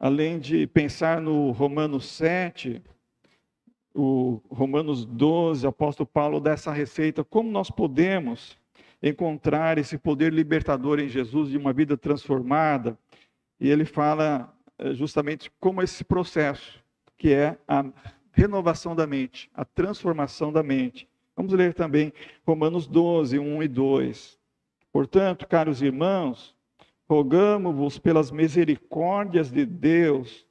além de pensar no Romanos 7, o Romanos 12, o apóstolo Paulo dá essa receita, como nós podemos encontrar esse poder libertador em Jesus de uma vida transformada. E ele fala justamente como esse processo, que é a renovação da mente, a transformação da mente. Vamos ler também Romanos 12, 1 e 2. Portanto, caros irmãos, rogamo-vos pelas misericórdias de Deus,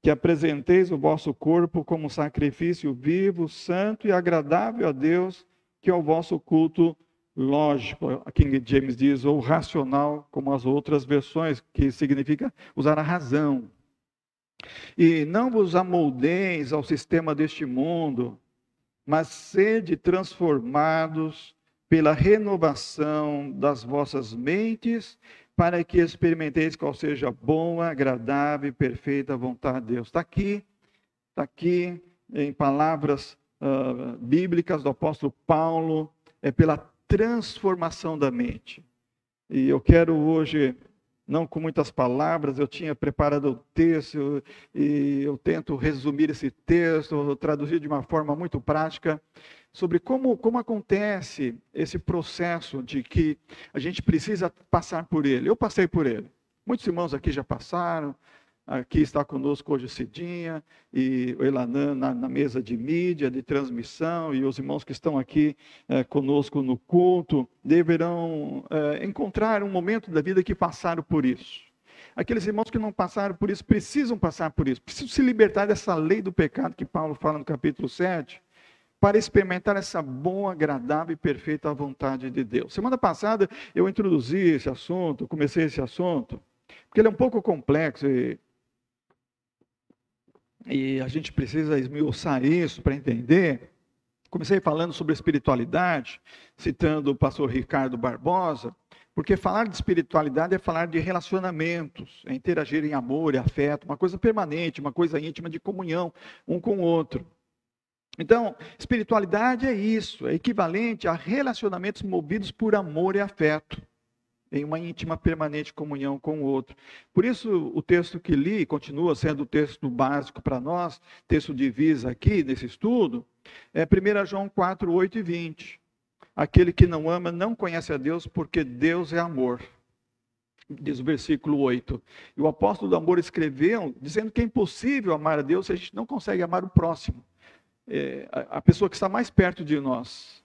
que apresenteis o vosso corpo como sacrifício vivo, santo e agradável a Deus, que é o vosso culto lógico. A King James diz, ou racional, como as outras versões, que significa usar a razão. E não vos amoldeis ao sistema deste mundo, mas sede transformados pela renovação das vossas mentes, para que experimenteis qual seja a boa, agradável e perfeita vontade de Deus. Está aqui em palavras bíblicas do apóstolo Paulo, é pela transformação da mente. E eu quero hoje, não com muitas palavras, eu tinha preparado o texto e eu tento resumir esse texto, traduzir de uma forma muito prática, sobre como acontece esse processo de que a gente precisa passar por ele. Eu passei por ele. Muitos irmãos aqui já passaram. Aqui está conosco hoje o Cidinha e o Elanã na mesa de mídia, de transmissão, e os irmãos que estão aqui conosco no culto deverão encontrar um momento da vida que passaram por isso. Aqueles irmãos que não passaram por isso precisam passar por isso, precisam se libertar dessa lei do pecado que Paulo fala no capítulo 7, para experimentar essa boa, agradável e perfeita vontade de Deus. Semana passada eu introduzi esse assunto, comecei esse assunto, porque ele é um pouco complexo e a gente precisa esmiuçar isso para entender. Comecei falando sobre espiritualidade, citando o pastor Ricardo Barbosa, porque falar de espiritualidade é falar de relacionamentos, é interagir em amor e afeto, uma coisa permanente, uma coisa íntima de comunhão um com o outro. Então, espiritualidade é isso, é equivalente a relacionamentos movidos por amor e afeto, em uma íntima, permanente comunhão com o outro. Por isso, o texto que li, continua sendo o texto básico para nós, texto divisa aqui, nesse estudo, é 1 João 4, 8 e 20. Aquele que não ama não conhece a Deus, porque Deus é amor. Diz o versículo 8. E o apóstolo do amor escreveu, dizendo que é impossível amar a Deus se a gente não consegue amar o próximo. A pessoa que está mais perto de nós.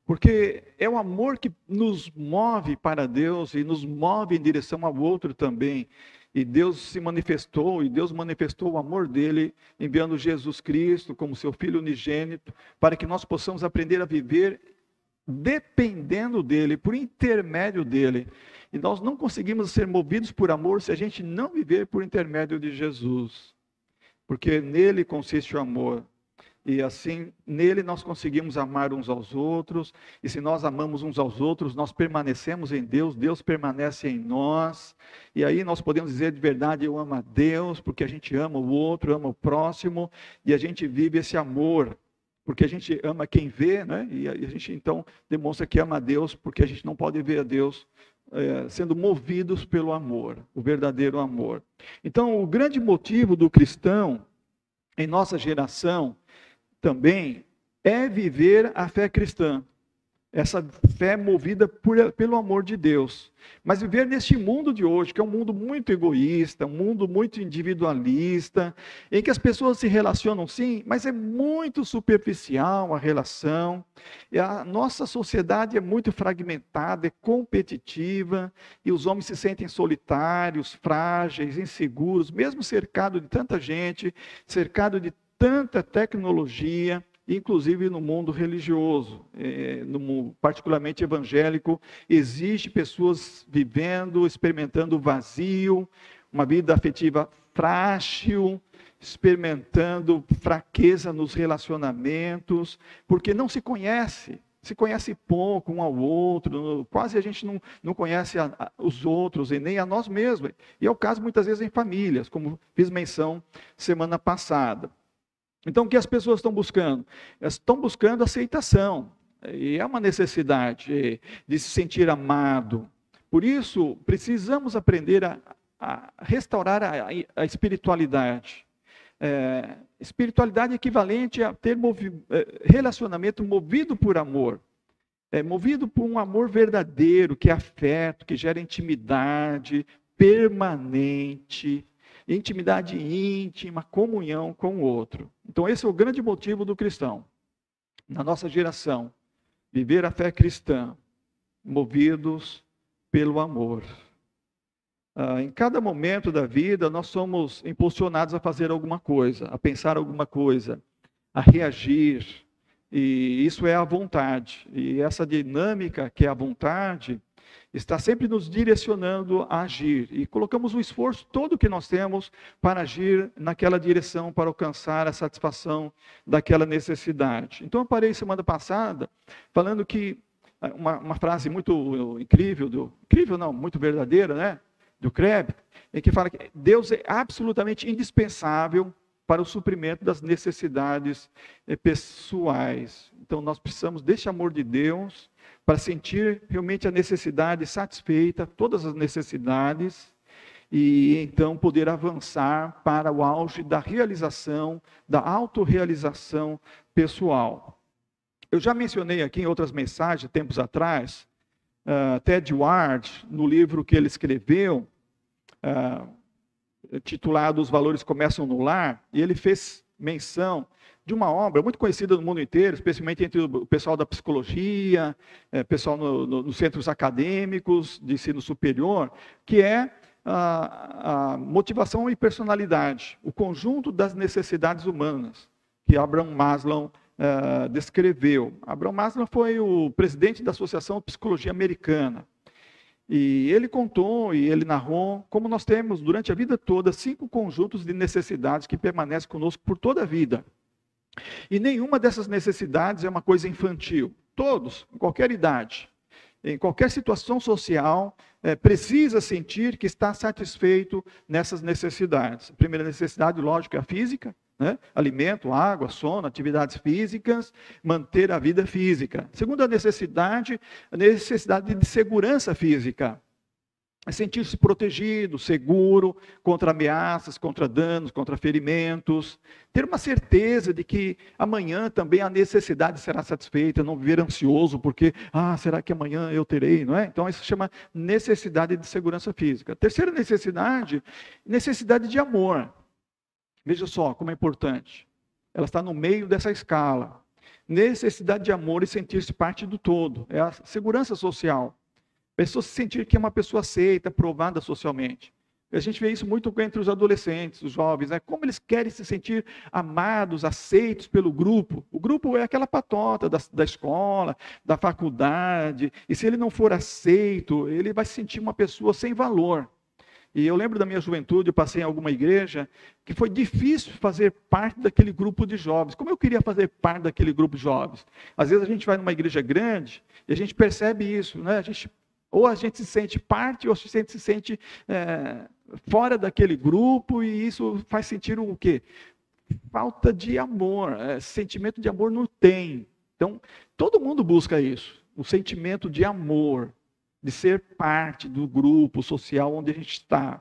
Porque é o amor que nos move para Deus e nos move em direção ao outro também. E Deus se manifestou, e Deus manifestou o amor dele, enviando Jesus Cristo como seu Filho unigênito, para que nós possamos aprender a viver dependendo dele, por intermédio dele. E nós não conseguimos ser movidos por amor se a gente não viver por intermédio de Jesus. Porque nele consiste o amor. E assim, nele nós conseguimos amar uns aos outros, e se nós amamos uns aos outros, nós permanecemos em Deus, Deus permanece em nós, e aí nós podemos dizer de verdade, eu amo a Deus, porque a gente ama o outro, ama o próximo, e a gente vive esse amor, porque a gente ama quem vê, né? E a gente então demonstra que ama a Deus, porque a gente não pode ver a Deus sendo movidos pelo amor, o verdadeiro amor. Então, o grande motivo do cristão, em nossa geração, também é viver a fé cristã, essa fé movida pelo amor de Deus, mas viver neste mundo de hoje, que é um mundo muito egoísta, um mundo muito individualista, em que as pessoas se relacionam sim, mas é muito superficial a relação, e a nossa sociedade é muito fragmentada, é competitiva, e os homens se sentem solitários, frágeis, inseguros, mesmo cercado de tanta gente, cercado de tanta tecnologia, inclusive no mundo religioso, no mundo particularmente evangélico, existe pessoas vivendo, experimentando vazio, uma vida afetiva frágil, experimentando fraqueza nos relacionamentos, porque não se conhece pouco um ao outro, quase a gente não conhece os outros e nem a nós mesmos. E é o caso muitas vezes em famílias, como fiz menção semana passada. Então, o que as pessoas estão buscando? Elas estão buscando aceitação. E é uma necessidade de se sentir amado. Por isso, precisamos aprender a restaurar a espiritualidade. Espiritualidade é equivalente a ter relacionamento movido por amor. Movido por um amor verdadeiro, que é afeto, que gera intimidade permanente, intimidade íntima, comunhão com o outro. Então esse é o grande motivo do cristão. Na nossa geração, viver a fé cristã, movidos pelo amor. Em cada momento da vida, nós somos impulsionados a fazer alguma coisa, a pensar alguma coisa, a reagir. E isso é a vontade. E essa dinâmica que é a vontade está sempre nos direcionando a agir. E colocamos o esforço todo que nós temos para agir naquela direção, para alcançar a satisfação daquela necessidade. Então eu parei semana passada falando que uma frase muito incrível, muito verdadeira, né? Do Kreb, em que fala que Deus é absolutamente indispensável para o suprimento das necessidades pessoais. Então nós precisamos desse amor de Deus para sentir realmente a necessidade satisfeita, todas as necessidades, e então poder avançar para o auge da realização, da autorrealização pessoal. Eu já mencionei aqui em outras mensagens, tempos atrás, Ted Ward, no livro que ele escreveu, titulado Os Valores Começam no Lar, e ele fez menção de uma obra muito conhecida no mundo inteiro, especialmente entre o pessoal da psicologia, pessoal nos centros acadêmicos de ensino superior, que é a motivação e personalidade, o conjunto das necessidades humanas, que Abraham Maslow descreveu. Abraham Maslow foi o presidente da Associação de Psicologia Americana. E ele contou e ele narrou como nós temos, durante a vida toda, 5 conjuntos de necessidades que permanecem conosco por toda a vida. E nenhuma dessas necessidades é uma coisa infantil. Todos, em qualquer idade, em qualquer situação social, precisa sentir que está satisfeito nessas necessidades. A primeira necessidade, lógico, é a física, né? Alimento, água, sono, atividades físicas, manter a vida física. Segunda necessidade, a necessidade de segurança física. É sentir-se protegido, seguro, contra ameaças, contra danos, contra ferimentos. Ter uma certeza de que amanhã também a necessidade será satisfeita, não viver ansioso, porque, será que amanhã eu terei, não é? Então isso se chama necessidade de segurança física. Terceira necessidade, necessidade de amor. Veja só como é importante. Ela está no meio dessa escala. Necessidade de amor e sentir-se parte do todo. É a segurança social. A pessoa se sentir que é uma pessoa aceita, aprovada socialmente. A gente vê isso muito entre os adolescentes, os jovens, né? Como eles querem se sentir amados, aceitos pelo grupo. O grupo é aquela patota da escola, da faculdade. E se ele não for aceito, ele vai se sentir uma pessoa sem valor. E eu lembro da minha juventude, eu passei em alguma igreja, que foi difícil fazer parte daquele grupo de jovens. Como eu queria fazer parte daquele grupo de jovens? Às vezes a gente vai numa igreja grande e a gente percebe isso, né? Ou a gente se sente parte, ou a gente se sente fora daquele grupo, e isso faz sentir o quê? Falta de amor, sentimento de amor não tem. Então, todo mundo busca isso, o sentimento de amor, de ser parte do grupo social onde a gente está.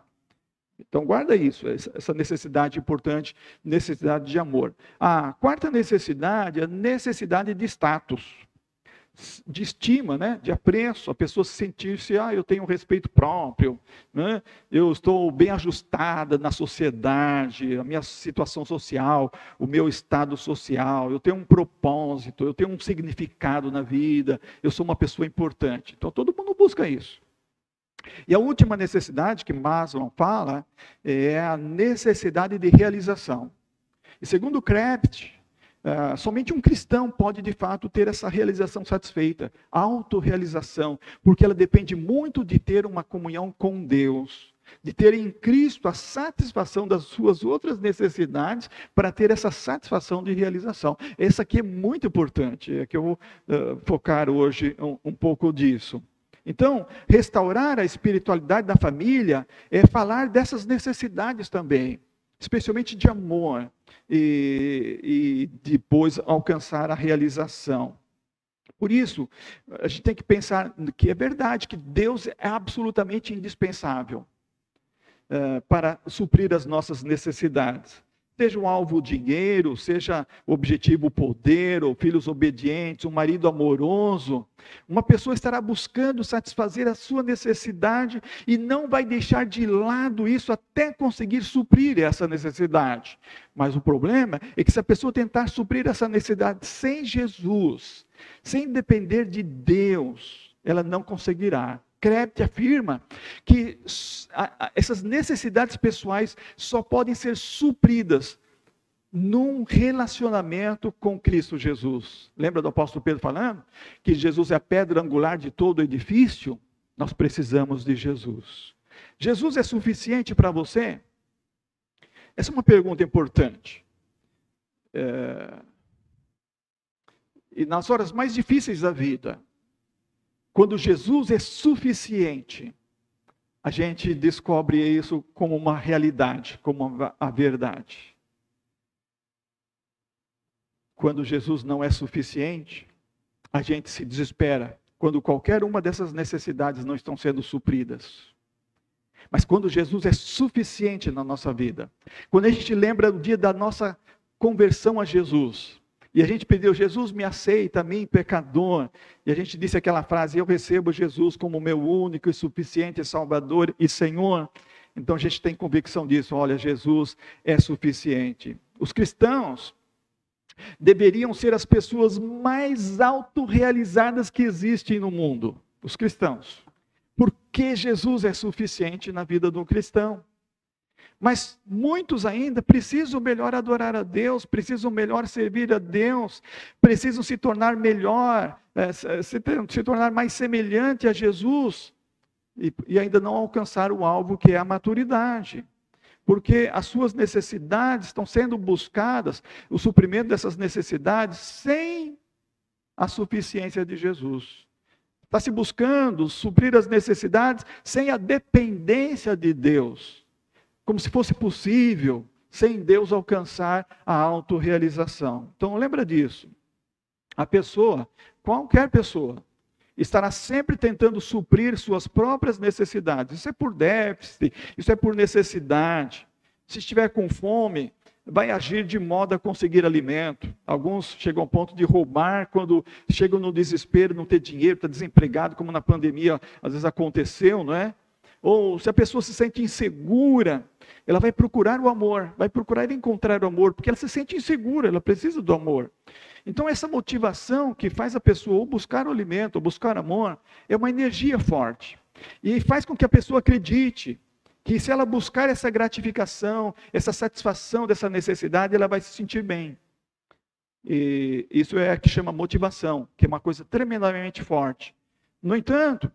Então, guarda isso, essa necessidade importante, necessidade de amor. A quarta necessidade é a necessidade de status, de estima, né? De apreço, a pessoa se sentir-se, eu tenho um respeito próprio, né? Eu estou bem ajustada na sociedade, a minha situação social, o meu estado social, eu tenho um propósito, eu tenho um significado na vida, eu sou uma pessoa importante. Então todo mundo busca isso. E a última necessidade que Maslow fala é a necessidade de realização. E segundo Kreb, somente um cristão pode, de fato, ter essa realização satisfeita, autorrealização, porque ela depende muito de ter uma comunhão com Deus, de ter em Cristo a satisfação das suas outras necessidades para ter essa satisfação de realização. Essa aqui é muito importante, é que eu vou focar hoje um pouco disso. Então, restaurar a espiritualidade da família é falar dessas necessidades também, especialmente de amor, e depois alcançar a realização. Por isso, a gente tem que pensar que é verdade, que Deus é absolutamente indispensável. para suprir as nossas necessidades. Seja um alvo o dinheiro, seja o objetivo o poder, ou filhos obedientes, um marido amoroso. Uma pessoa estará buscando satisfazer a sua necessidade e não vai deixar de lado isso até conseguir suprir essa necessidade. Mas o problema é que se a pessoa tentar suprir essa necessidade sem Jesus, sem depender de Deus, ela não conseguirá. Krebs afirma que essas necessidades pessoais só podem ser supridas num relacionamento com Cristo Jesus. Lembra do apóstolo Pedro falando que Jesus é a pedra angular de todo o edifício? Nós precisamos de Jesus. Jesus é suficiente para você? Essa é uma pergunta importante. E nas horas mais difíceis da vida, quando Jesus é suficiente, a gente descobre isso como uma realidade, como a verdade. Quando Jesus não é suficiente, a gente se desespera quando qualquer uma dessas necessidades não estão sendo supridas. Mas quando Jesus é suficiente na nossa vida, quando a gente lembra do dia da nossa conversão a Jesus, e a gente pediu, Jesus me aceita, a mim, pecador. E a gente disse aquela frase, eu recebo Jesus como meu único e suficiente Salvador e Senhor. Então a gente tem convicção disso, olha, Jesus é suficiente. Os cristãos deveriam ser as pessoas mais autorrealizadas que existem no mundo. Os cristãos. Porque Jesus é suficiente na vida do cristão. Mas muitos ainda precisam melhor adorar a Deus, precisam melhor servir a Deus, precisam se tornar melhor, se tornar mais semelhante a Jesus, e ainda não alcançar o alvo que é a maturidade. Porque as suas necessidades estão sendo buscadas, o suprimento dessas necessidades, sem a suficiência de Jesus. Está se buscando suprir as necessidades sem a dependência de Deus. Como se fosse possível, sem Deus, alcançar a autorrealização. Então, lembra disso. A pessoa, qualquer pessoa, estará sempre tentando suprir suas próprias necessidades. Isso é por déficit, isso é por necessidade. Se estiver com fome, vai agir de modo a conseguir alimento. Alguns chegam ao ponto de roubar quando chegam no desespero, não ter dinheiro, está desempregado, como na pandemia às vezes aconteceu, não é? Ou se a pessoa se sente insegura, ela vai procurar o amor, vai procurar encontrar o amor, porque ela se sente insegura, ela precisa do amor. Então essa motivação que faz a pessoa ou buscar o alimento, ou buscar amor, é uma energia forte. E faz com que a pessoa acredite que se ela buscar essa gratificação, essa satisfação dessa necessidade, ela vai se sentir bem. E isso é o que chama motivação, que é uma coisa tremendamente forte. No entanto,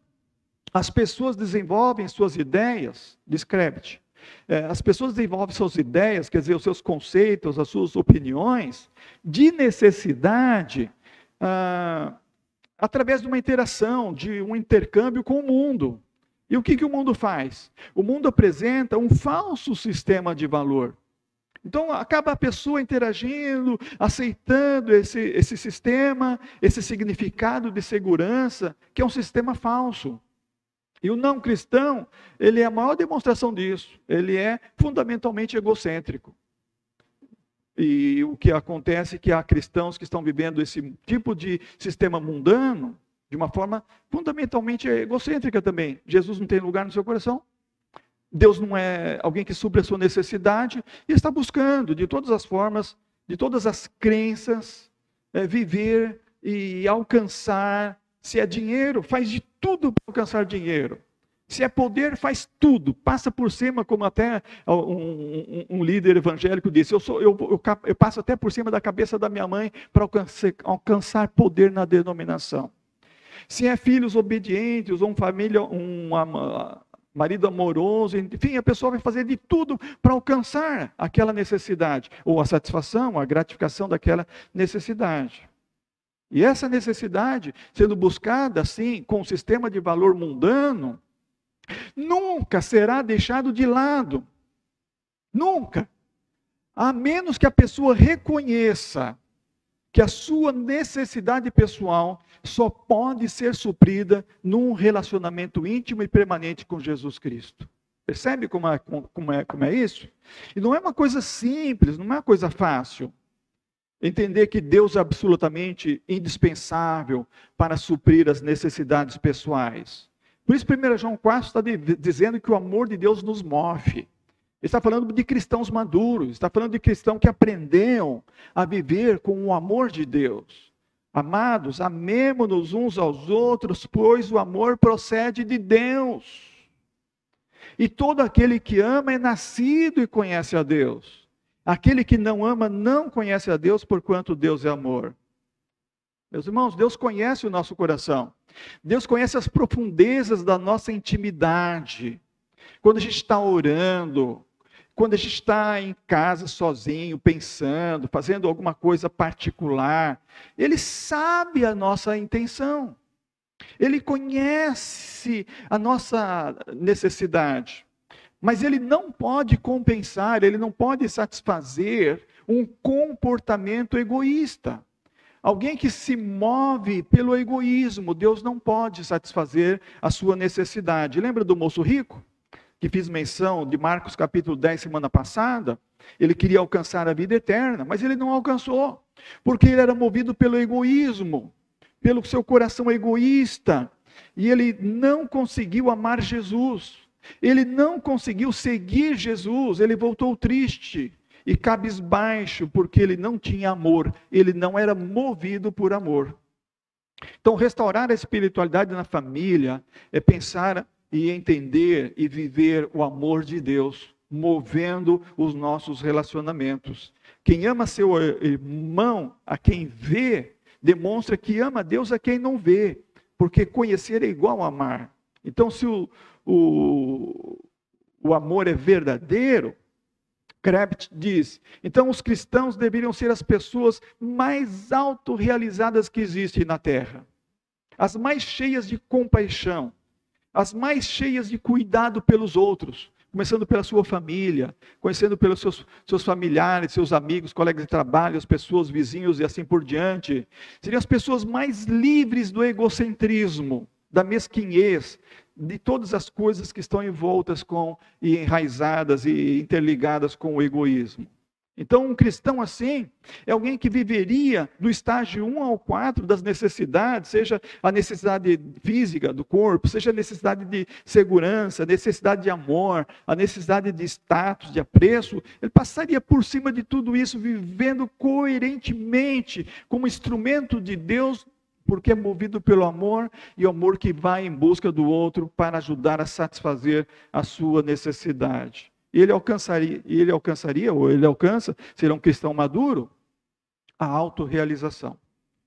as pessoas desenvolvem suas ideias, diz Krebs, as pessoas desenvolvem suas ideias, quer dizer, os seus conceitos, as suas opiniões, de necessidade, através de uma interação, de um intercâmbio com o mundo. E o que o mundo faz? O mundo apresenta um falso sistema de valor. Então, acaba a pessoa interagindo, aceitando esse sistema, esse significado de segurança, que é um sistema falso. E o não cristão, ele é a maior demonstração disso. Ele é fundamentalmente egocêntrico. E o que acontece é que há cristãos que estão vivendo esse tipo de sistema mundano, de uma forma fundamentalmente egocêntrica também. Jesus não tem lugar no seu coração. Deus não é alguém que supre a sua necessidade. E está buscando, de todas as formas, de todas as crenças, viver e alcançar. Se é dinheiro, faz de tudo para alcançar dinheiro. Se é poder, faz tudo. Passa por cima, como até um líder evangélico disse, eu passo até por cima da cabeça da minha mãe para alcançar poder na denominação. Se é filhos obedientes, ou marido amoroso, enfim, a pessoa vai fazer de tudo para alcançar aquela necessidade, ou a satisfação, a gratificação daquela necessidade. E essa necessidade, sendo buscada assim, com um sistema de valor mundano, nunca será deixado de lado. Nunca. A menos que a pessoa reconheça que a sua necessidade pessoal só pode ser suprida num relacionamento íntimo e permanente com Jesus Cristo. Percebe como é isso? E não é uma coisa simples, não é uma coisa fácil. Entender que Deus é absolutamente indispensável para suprir as necessidades pessoais. Por isso, 1 João 4 está dizendo que o amor de Deus nos move. Ele está falando de cristãos maduros, está falando de cristãos que aprenderam a viver com o amor de Deus. Amados, amemo-nos uns aos outros, pois o amor procede de Deus. E todo aquele que ama é nascido e conhece a Deus. Aquele que não ama não conhece a Deus, porquanto Deus é amor. Meus irmãos, Deus conhece o nosso coração. Deus conhece as profundezas da nossa intimidade. Quando a gente está orando, quando a gente está em casa sozinho, pensando, fazendo alguma coisa particular, Ele sabe a nossa intenção. Ele conhece a nossa necessidade. Mas Ele não pode compensar, Ele não pode satisfazer um comportamento egoísta. Alguém que se move pelo egoísmo, Deus não pode satisfazer a sua necessidade. Lembra do moço rico? Que fiz menção de Marcos capítulo 10 semana passada? Ele queria alcançar a vida eterna, mas ele não alcançou. Porque ele era movido pelo egoísmo, pelo seu coração egoísta. E ele não conseguiu amar Jesus. Ele não conseguiu seguir Jesus, ele voltou triste e cabisbaixo, porque ele não tinha amor, ele não era movido por amor. Então, restaurar a espiritualidade na família é pensar e entender e viver o amor de Deus, movendo os nossos relacionamentos. Quem ama seu irmão, a quem vê, demonstra que ama a Deus a quem não vê, porque conhecer é igual a amar. Então, se o amor é verdadeiro, Krebs diz, então os cristãos deveriam ser as pessoas mais autorrealizadas que existem na Terra, as mais cheias de compaixão, as mais cheias de cuidado pelos outros, começando pela sua família, conhecendo pelos seus familiares, seus amigos, colegas de trabalho, as pessoas, vizinhos e assim por diante. Seriam as pessoas mais livres do egocentrismo, da mesquinhez, de todas as coisas que estão envoltas com e enraizadas e interligadas com o egoísmo. Então, um cristão assim é alguém que viveria do estágio 1 ao 4 das necessidades, seja a necessidade física do corpo, seja a necessidade de segurança, a necessidade de amor, a necessidade de status, de apreço. Ele passaria por cima de tudo isso, vivendo coerentemente como instrumento de Deus, porque é movido pelo amor, e o amor que vai em busca do outro para ajudar a satisfazer a sua necessidade. E ele alcançaria, ou ele alcança, será um cristão maduro, a autorrealização,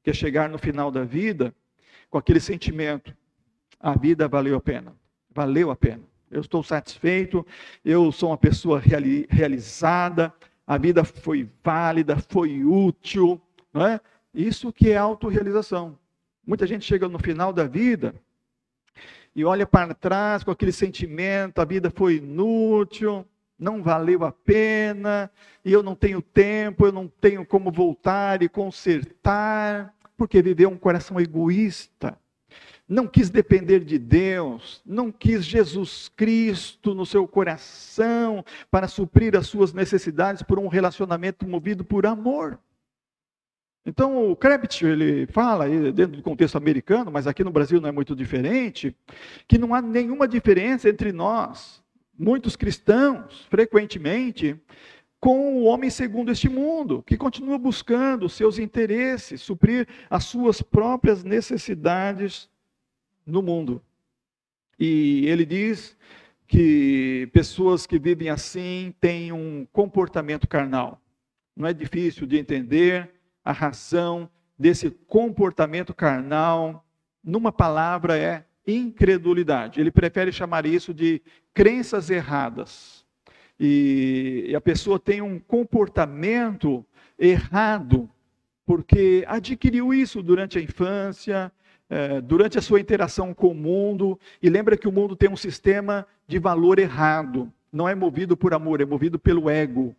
que é chegar no final da vida com aquele sentimento: a vida valeu a pena, eu estou satisfeito, eu sou uma pessoa realizada, a vida foi válida, foi útil, não é? Isso que é autorrealização. Muita gente chega no final da vida e olha para trás com aquele sentimento: a vida foi inútil, não valeu a pena, e eu não tenho tempo, eu não tenho como voltar e consertar, porque viveu um coração egoísta, não quis depender de Deus, não quis Jesus Cristo no seu coração para suprir as suas necessidades por um relacionamento movido por amor. Então, o Krebs, ele fala, dentro do contexto americano, mas aqui no Brasil não é muito diferente, que não há nenhuma diferença entre nós, muitos cristãos, frequentemente, com o homem segundo este mundo, que continua buscando os seus interesses, suprir as suas próprias necessidades no mundo. E ele diz que pessoas que vivem assim têm um comportamento carnal. Não é difícil de entender a razão desse comportamento carnal. Numa palavra, é incredulidade. Ele prefere chamar isso de crenças erradas. E a pessoa tem um comportamento errado, porque adquiriu isso durante a infância, durante a sua interação com o mundo, e lembra que o mundo tem um sistema de valor errado. Não é movido por amor, é movido pelo ego,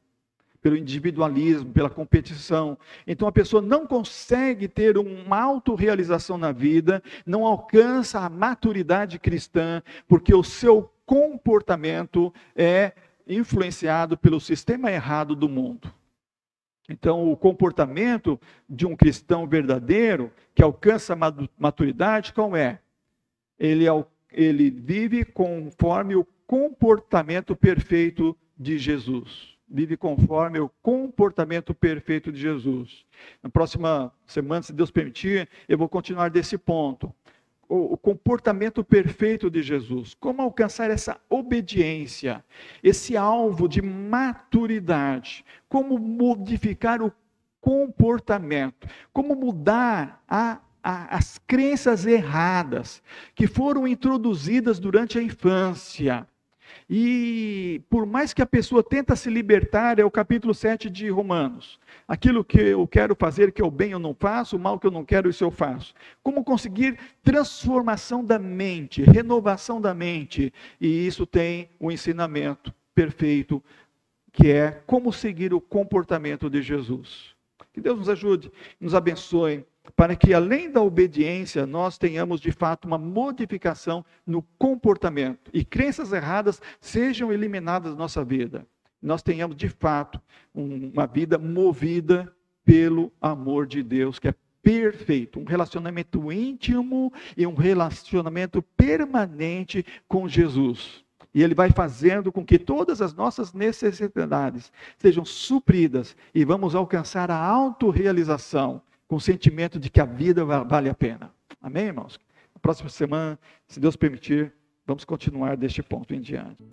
pelo individualismo, pela competição. Então a pessoa não consegue ter uma autorrealização na vida, não alcança a maturidade cristã, porque o seu comportamento é influenciado pelo sistema errado do mundo. Então, o comportamento de um cristão verdadeiro, que alcança a maturidade, qual é? Ele vive conforme o comportamento perfeito de Jesus. Vive conforme o comportamento perfeito de Jesus. Na próxima semana, se Deus permitir, eu vou continuar desse ponto. O comportamento perfeito de Jesus. Como alcançar essa obediência, esse alvo de maturidade. Como modificar o comportamento. Como mudar as crenças erradas que foram introduzidas durante a infância. E por mais que a pessoa tenta se libertar, é o capítulo 7 de Romanos. Aquilo que eu quero fazer, que é o bem eu não faço, o mal que eu não quero, isso eu faço. Como conseguir transformação da mente, renovação da mente. E isso tem um ensinamento perfeito, que é como seguir o comportamento de Jesus. Que Deus nos ajude, nos abençoe, para que além da obediência, nós tenhamos de fato uma modificação no comportamento e crenças erradas sejam eliminadas da nossa vida. Nós tenhamos de fato uma vida movida pelo amor de Deus, que é perfeito, um relacionamento íntimo e um relacionamento permanente com Jesus. E Ele vai fazendo com que todas as nossas necessidades sejam supridas e vamos alcançar a autorrealização, com o sentimento de que a vida vale a pena. Amém, irmãos? Na próxima semana, se Deus permitir, vamos continuar deste ponto em diante.